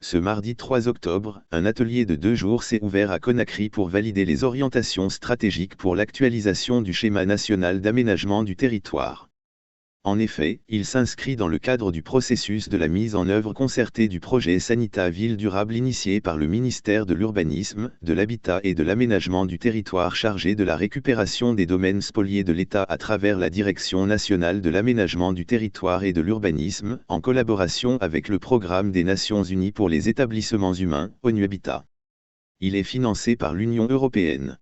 Ce mardi 3 octobre, un atelier de 2 jours s'est ouvert à Conakry pour valider les orientations stratégiques pour l'actualisation du schéma national d'aménagement du territoire. En effet, il s'inscrit dans le cadre du processus de la mise en œuvre concertée du projet Sanita Ville Durable initié par le ministère de l'Urbanisme, de l'Habitat et de l'Aménagement du Territoire chargé de la récupération des domaines spoliés de l'État à travers la Direction nationale de l'aménagement du territoire et de l'urbanisme, en collaboration avec le Programme des Nations Unies pour les établissements humains, ONU Habitat. Il est financé par l'Union européenne.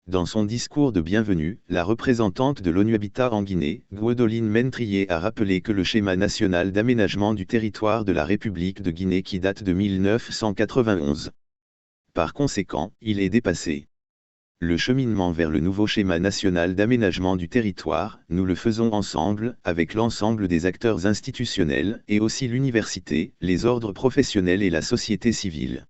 Dans son discours de bienvenue, la représentante de l'ONU Habitat en Guinée, Gwendoline Mentrier a rappelé que le schéma national d'aménagement du territoire de la République de Guinée qui date de 1991. Par conséquent, il est dépassé. Le cheminement vers le nouveau schéma national d'aménagement du territoire, nous le faisons ensemble, avec l'ensemble des acteurs institutionnels, et aussi l'université, les ordres professionnels et la société civile.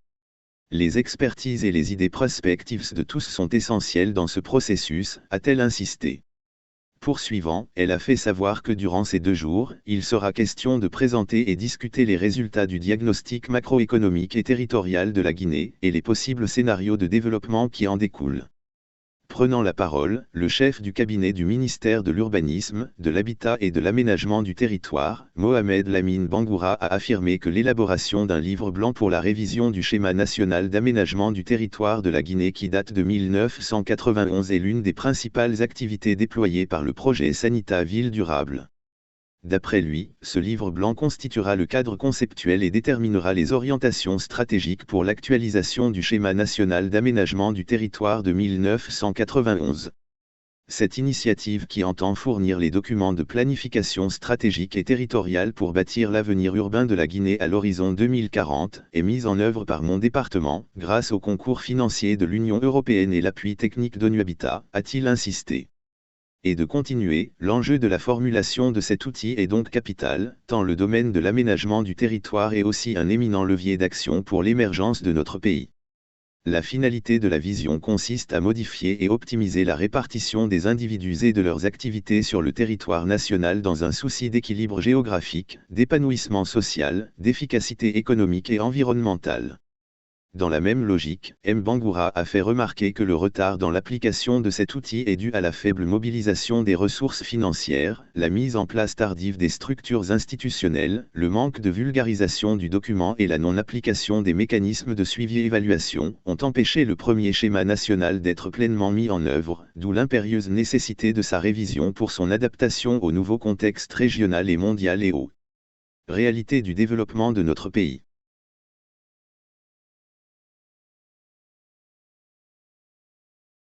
Les expertises et les idées prospectives de tous sont essentielles dans ce processus, a-t-elle insisté. Poursuivant, elle a fait savoir que durant ces 2 jours, il sera question de présenter et discuter les résultats du diagnostic macroéconomique et territorial de la Guinée, et les possibles scénarios de développement qui en découlent. Prenant la parole, le chef du cabinet du ministère de l'Urbanisme, de l'Habitat et de l'Aménagement du Territoire, Mohamed Lamine Bangoura a affirmé que l'élaboration d'un livre blanc pour la révision du schéma national d'aménagement du territoire de la Guinée qui date de 1991 est l'une des principales activités déployées par le projet Sanita Ville Durable. D'après lui, ce livre blanc constituera le cadre conceptuel et déterminera les orientations stratégiques pour l'actualisation du schéma national d'aménagement du territoire de 1991. Cette initiative qui entend fournir les documents de planification stratégique et territoriale pour bâtir l'avenir urbain de la Guinée à l'horizon 2040 est mise en œuvre par mon département, grâce au concours financier de l'Union européenne et l'appui technique d'ONU Habitat, a-t-il insisté. Et de continuer, l'enjeu de la formulation de cet outil est donc capital, tant le domaine de l'aménagement du territoire est aussi un éminent levier d'action pour l'émergence de notre pays. La finalité de la vision consiste à modifier et optimiser la répartition des individus et de leurs activités sur le territoire national dans un souci d'équilibre géographique, d'épanouissement social, d'efficacité économique et environnementale. Dans la même logique, M. Bangoura a fait remarquer que le retard dans l'application de cet outil est dû à la faible mobilisation des ressources financières, la mise en place tardive des structures institutionnelles, le manque de vulgarisation du document et la non-application des mécanismes de suivi et évaluation ont empêché le premier schéma national d'être pleinement mis en œuvre, d'où l'impérieuse nécessité de sa révision pour son adaptation au nouveau contexte régional et mondial et aux réalités du développement de notre pays.